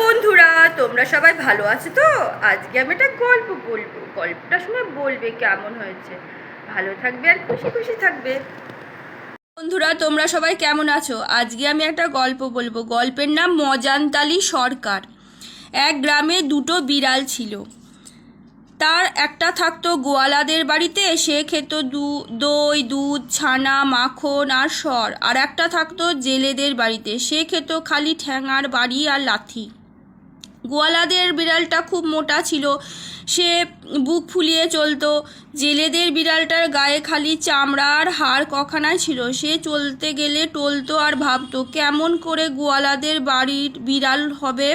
বন্ধুরা, তোমরা সবাই ভালো আছো তো? আজকে আমি একটা গল্প বলবো, গল্পটা শুনে বলবে কেমন হয়েছে। ভালো থাকবে আর খুশি খুশি থাকবে। বন্ধুরা, তোমরা সবাই কেমন আছো? আজকে আমি একটা গল্প বলবো। গল্পের নাম মজানতালি সরকার। এক গ্রামে দুটো বিড়াল ছিল। তার একটা থাকতো গোয়ালাদের বাড়িতে, সে খেত দই, দুধ, ছানা, মাখন আর সর। আর একটা থাকতো জেলেদের বাড়িতে, সে খেত খালি ঠ্যাঙার বাড়ি আর লাথি। গোয়ালাদের বিড়ালটা খুব মোটা ছিল, সে বুক ফুলিয়ে চলতো। জেলেদের বিড়ালটার গায়ে খালি চামড়া আর হাড় কখানায় ছিল, সে চলতে গেলে টলতো আর ভাবতো কেমন করে গোয়ালাদের বাড়ির বিড়াল হবে,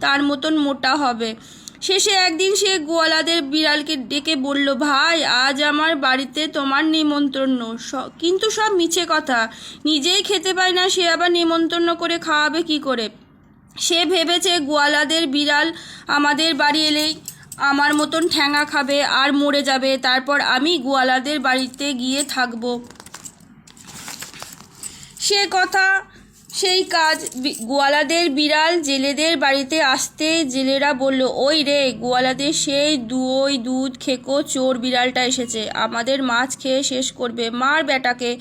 তার মতন মোটা হবে। শেষে একদিন সে গোয়ালাদের বিড়ালকে ডেকে বলল, ভাই, আজ আমার বাড়িতে তোমার নিমন্ত্রণ। কিন্তু সব মিছে কথা, নিজেই খেতে পায় না, সে আবার নিমন্ত্রণ করে খাওয়াবে কি করে? সে ভেবেছে গোয়ালাদের বিড়াল আমাদের বাড়ি এলেই আমার মতন ঠ্যাঙা খাবে আর মরে যাবে, তারপর আমি গোয়ালাদের বাড়িতে গিয়ে থাকব। সে কথা সেই কাজ। গোয়ালাদের বিড়াল জেলেদের বাড়িতে আসতে জেলেরা বলল, ওই রে, গোয়ালাদের সেই দই, দুধ খেকো চোর বিড়ালটা এসেছে, আমাদের মাছ খেয়ে শেষ করবে, মার বেটাকে।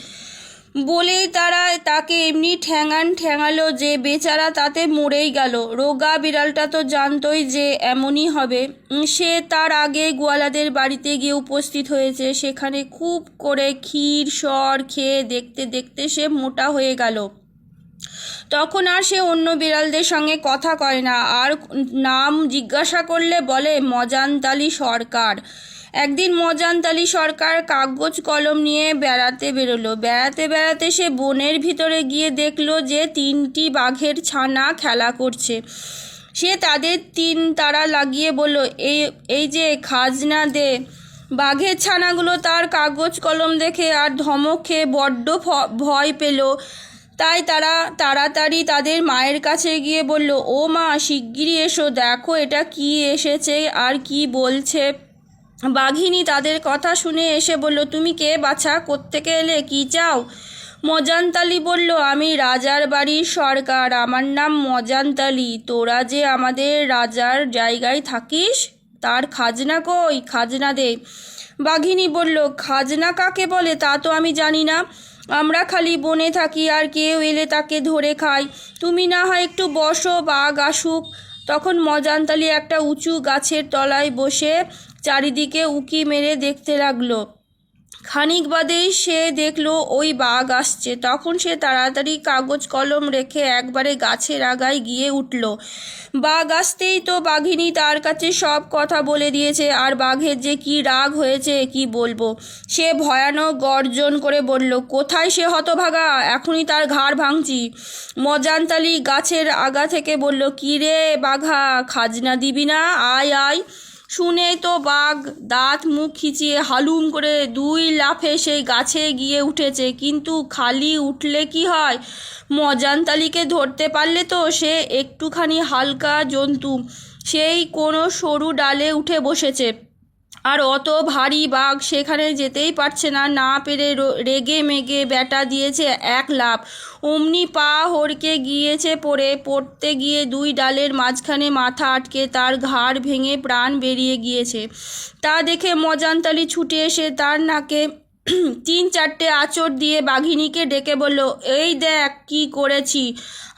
বলেই তারা তাকে এমনি ঠ্যাঙালো যে বেচারা তাতে মরেই গেল। রোগা বিড়ালটা তো জানতই যে এমনই হবে। সে তার আগে গোয়ালাদের বাড়িতে গিয়ে উপস্থিত হয়েছে। সেখানে খুব করে ক্ষীর সর খেয়ে দেখতে দেখতে সে মোটা হয়ে গেল। তখন আর সে অন্য বিড়ালদের সঙ্গে কথা কয় না, আর নাম জিজ্ঞাসা করলে বলে মজানতালি সরকার। একদিন মজানতালি সরকার কাগজ কলম নিয়ে বেড়াতে বেরোলো। বেড়াতে বেড়াতে সে বনের ভিতরে গিয়ে দেখলো যে 3টি বাঘের ছানা খেলা করছে। সে তাদের 3 তারা লাগিয়ে বলল, এই যে খাজনা দে। বাঘের ছানাগুলো তার কাগজ কলম দেখে আর ধমক খেয়ে বড্ড ভয় পেল। তাই তারা তাড়াতাড়ি তাদের মায়ের কাছে গিয়ে বলল, ও মা, শিগগিরই এসো, দেখো এটা কি এসেছে আর কি বলছে। বাঘিনী তাদের কথা শুনে এসে বলল, তুমি কে বাছা, কোত্থেকে এলে, কি চাও? মজানতালি বলল, আমি রাজার বাড়ির সরকার, আমার নাম মজানতালি। তোরা যে আমাদের রাজার জায়গায় থাকিস, তার খাজনা কই, খাজনা দে। বাঘিনী বলল, খাজনা কাকে বলে তা তো আমি জানি না, আমরা খালি বনে থাকি আর কেউ এলে তাকে ধরে খাই। তুমি না হয় একটু বসো, বাঘ আসুক। তখন মজানতালি একটা উঁচু গাছের তলায় বসে চারিদিকে উঁকি মেরে দেখতে লাগলো। খানিক বাদেই সে দেখলো ওই বাঘ আসছে। তখন সে তাড়াতাড়ি কাগজ কলম রেখে একবারে গাছের আগায় গিয়ে উঠল। বাঘ আসতেই তো বাঘিনী তার কাছে সব কথা বলে দিয়েছে। আর বাঘের যে কি রাগ হয়েছে কি বলবো। সে ভয়ানক গর্জন করে বলল, কোথায় সে হতভাগা, এখনই তার ঘাড় ভাঙছি। মজানতালি গাছের আগা থেকে বলল, কি রে বাঘা, খাজনা দিবি না, আয় আয়। শুনেই তো বাঘ দাঁত মুখ খিচিয়ে হালুম করে 2 লাফে সেই গাছে গিয়ে উঠেছে। কিন্তু খালি উঠলে কি হয়, মজানতালিকে ধরতে পারলে তো সে একটুখানি হালকা জন্তু, সেই কোনো সরু ডালে উঠে বসেছে। আর অত ভারী বাঘ সেখানে যেতেই পারছে না, না পেরে রেগে মেগে ব্যাটা দিয়েছে 1 লাফ। অমনি পা হড়কে গিয়েছে, পড়তে গিয়ে 2 ডালের মাঝখানে মাথা আটকে তার ঘাড় ভেঙে প্রাণ বেরিয়ে গিয়েছে। তা দেখে মজানতালি ছুটে এসে তার নাকে 3-4টে আঁচড় দিয়ে বাঘিনীকে ডেকে বলল, এই দেখ কি করেছি,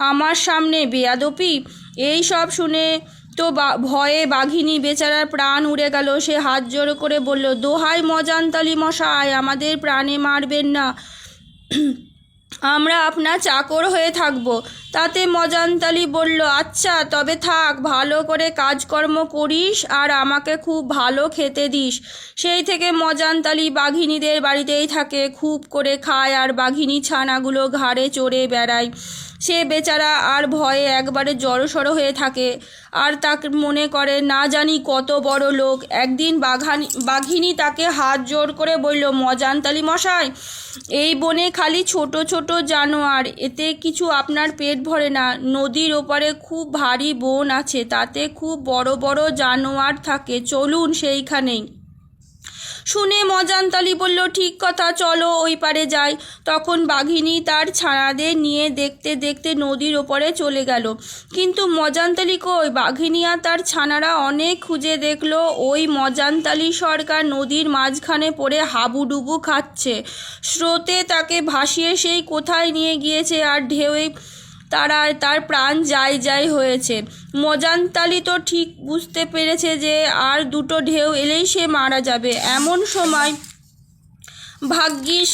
আমার সামনে বেয়াদপি। এই সব শুনে তো ভয়ে বাঘিনী বেচারার প্রাণ উড়ে গেল। সে হাত জোড় করে বলল, দোহাই মজানতালি মশাই, আমাদের প্রাণে মারবেন না, আমরা আপনার চাকর হয়ে থাকব। তাতে মজানতালি বলল, আচ্ছা তবে থাক, ভালো করে কাজকর্ম করিস আর আমাকে খুব ভালো খেতে দিস। সেই থেকে মজানতালি বাঘিনীদের বাড়িতেই থাকে, খুব করে খায় আর বাঘিনী ছানাগুলো ঘাড়ে চড়ে বেড়ায়। সে বেচারা আর ভয়ে একবারে জড়সড় হয়ে থাকে আর তাকে মনে করে না জানি কত বড় লোক। একদিন বাঘিনী তাকে হাত জোড় করে বলল, মজানতালি মশাই, এই বনে খালি ছোট ছোট জানোয়ার, এতে কিছু আপনার পেট ভরে না। নদীর ওপারে খুব ভারী বন আছে, তাতে খুব বড় বড় জানোয়ার থাকে, চলুন সেইখানেই। শুনে মজানতালি বলল, ঠিক কথা, চলো ওই পারে যাই। তখন বাঘিনী তার ছানাদের নিয়ে দেখতে দেখতে নদীর ওপরে চলে গেল। কিন্তু মজানতালি কই? বাঘিনী আর তার ছানারা অনেক খুঁজে দেখলো ওই মজানতালি সরকার নদীর মাঝখানে পড়ে হাবুডুবু খাচ্ছে। স্রোতে তাকে ভাসিয়ে সেই কোথায় নিয়ে গিয়েছে, আর ঢেউয়ে তার প্রাণ যায় হয়েছে। মজানতালি তো ঠিক বুঝতে পেরেছে যে আর দুটো ঢেউ এলেই সে মারা যাবে। এমন সময় ভাগ্যিস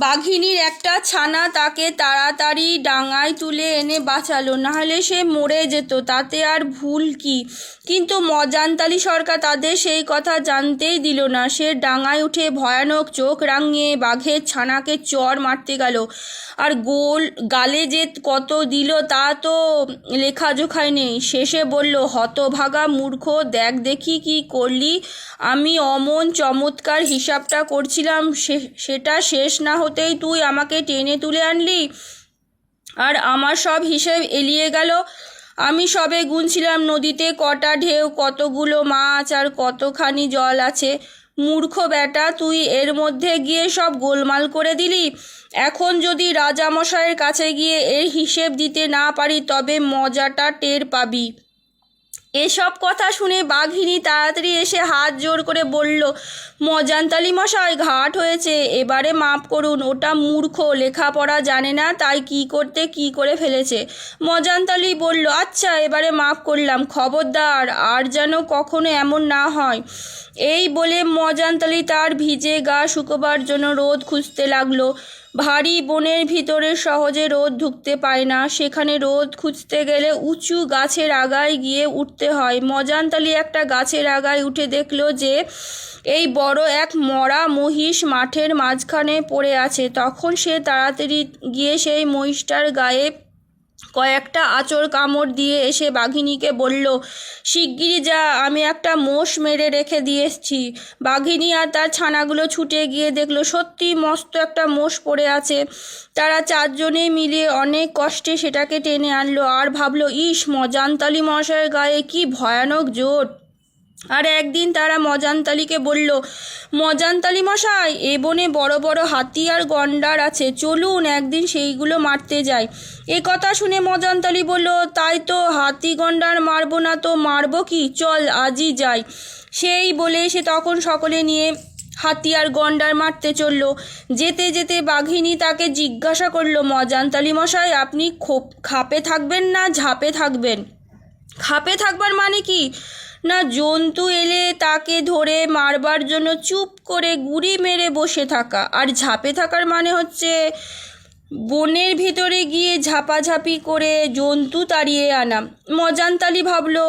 বাঘিনীর একটা ছানা তাকে তাড়াতাড়ি ডাঙায় তুলে এনে বাঁচালো, নাহলে সে মরে যেত, তাতে আর ভুল কি। কিন্তু মজানতালি সরকার তাদের সেই কথা জানতেই দিল না। সে ডাঙায় উঠে ভয়ানক চোখ রাঙিয়ে বাঘের ছানাকে চড় মারতে গেল, আর গালে যে কত দিল তা তো লেখাজোখায় নেই। শেষে বলল, হতভাগা মূর্খ, দেখ দেখি কি করলি। আমি অমন চমৎকার হিসাবটা করছিলাম, সেটা শেষ না হতেই তুই আমাকে টেনে তুলে আনলি, আর আমার সব হিসেব এলিয়ে গেল। আমি সবে গুনছিলাম নদীতে কটা ঢেউ, কতগুলো মাছ আর কতখানি জল আছে। মূর্খ বেটা, তুই এর মধ্যে গিয়ে সব গোলমাল করে দিলি। এখন যদি রাজামশাইয়ের কাছে গিয়ে এর হিসেব দিতে না পারি তবে মজাটা টের পাবি। এসব কথা শুনে বাঘিনী তাড়াতাড়ি এসে হাত জোর করে বলল, মজানতালি মশাই, ঘাট হয়েছে, এবারে মাপ করুন। ওটা মূর্খ, লেখাপড়া জানে না, তাই কি করে ফেলেছে। মজানতালি বলল, আচ্ছা, এবারে মাপ করলাম, খবরদার আর যেন কখনো এমন না হয়। এই বলে মজানতালি তার ভিজে গা শুকোবার জন্য রোদ খুঁজতে লাগলো। ভারী বনের ভিতরে সহজে রোদ ঢুকতে পায় না, সেখানে রোদ খুঁজতে গেলে উঁচু গাছের আগায় গিয়ে উঠতে হয়। মজানতালি একটা গাছের আগায় উঠে দেখলো যে এই বড় এক মরা মহিষ মাঠের মাঝখানে পড়ে আছে। তখন সে তাড়াতাড়ি গিয়ে সেই মহিষটার গায়ে কয়েকটা আঁচড় কামড় দিয়ে এসে বাঘিনীকে বলল, শিগগিরই যা, আমি একটা মোষ মেরে রেখে দিয়েছি। বাঘিনী আর তার ছানাগুলো ছুটে গিয়ে দেখলো সত্যি মস্ত একটা মোষ পড়ে আছে। তারা চারজনে মিলে অনেক কষ্টে সেটাকে টেনে আনলো, আর ভাবলো, ইস, মজানতালি মশাইয়ের গায়ে কি ভয়ানক জোর। আর একদিন তারা মজানতালিকে বলল, মজানতালি মশাই, এ বনে বড় বড় হাতি আর গন্ডার আছে, চলুন একদিন সেইগুলো মারতে যাই। এ কথা শুনে মজানতালি বলল, তাই তো, হাতি গন্ডার মারবো না তো মারবো কি, চল আজই যাই। সেই বলে সে তখন সকলে নিয়ে হাতি আর গন্ডার মারতে চলল। যেতে যেতে বাঘিনী তাকে জিজ্ঞাসা করলো, মজানতালি মশাই, আপনি খাপে থাকবেন না ঝাঁপে থাকবেন? খাপে থাকবার মানে কি? না, জন্তু এলে তাকে ধরে মারবার জন্য চুপ করে গুড়ি মেরে বসে থাকা। আর ঝাঁপে থাকার মানে হচ্ছে বনের ভিতরে গিয়ে ঝাপাঝাপি করে জন্তু তাড়িয়ে আনা। মজানতালি ভাবলো,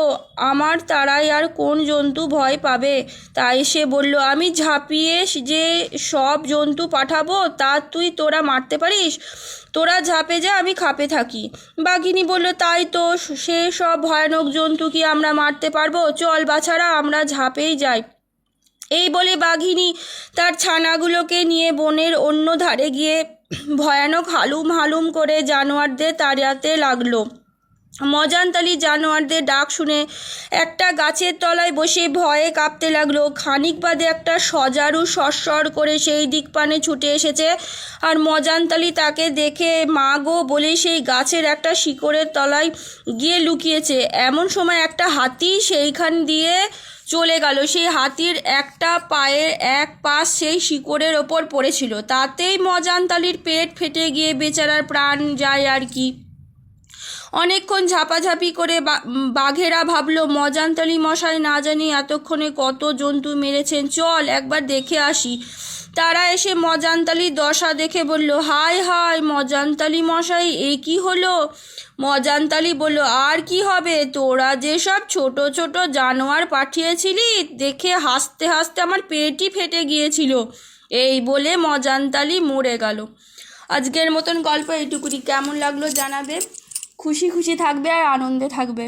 আমার তারাই আর কোন জন্তু ভয় পাবে। তাই সে বলল, আমি ঝাঁপিয়ে যে সব জন্তু পাঠাবো তা তোরা মারতে পারিস? তোরা ঝাঁপে যা, আমি খাপে থাকি। বাঘিনী বলল, তাই তো, সে সব ভয়ানক জন্তু কি আমরা মারতে পারবো? চল বাছারা, আমরা ঝাঁপেই যাই। এই বলে বাঘিনী তার ছানাগুলোকে নিয়ে বনের অন্য ধারে গিয়ে ভয়ানক হালুম হালুম করে জানোয়ারদের তাড়াতে লাগলো। মজানতালি জানোয়ারদের ডাক শুনে একটা গাছের তলায় বসে ভয়ে কাঁপতে লাগলো। খানিক বাদে একটা সজারু সরসর করে সেই দিক পানে ছুটে এসেছে, আর মজানতালি তাকে দেখে মা গো বলে সেই গাছের একটা শিকড়ের তলায় গিয়ে লুকিয়েছে। এমন সময় একটা হাতি সেইখান দিয়ে চলে গেল। সেই হাতির একটা পায়ের এক পাশ সেই শিকড়ের ওপর পড়েছিল, তাতেই মজানতালির পেট ফেটে গিয়ে বেচারার প্রাণ যায় আর কি। অনেকক্ষণ ঝাপাঝাপি করে বাঘেরা ভাবলো, মজানতালি মশাই না জানি এতক্ষণে কত জন্তু মেরেছেন, চল একবার দেখে আসি। তারা এসে মজানতালির দশা দেখে বলল, হায় হায় মজানতালি মশাই, এ কি হলো? মজানতালি বলল, আর কি হবে, তোরা যেসব ছোট ছোট জানোয়ার পাঠিয়েছিলি দেখে হাসতে হাসতে আমার পেটই ফেটে গিয়েছিল। এই বলে মজানতালি মরে গেল। আজকের মতন গল্প এইটুকুনি। কেমন লাগলো জানাবে। খুশি খুশি থাকবে আর আনন্দে থাকবে।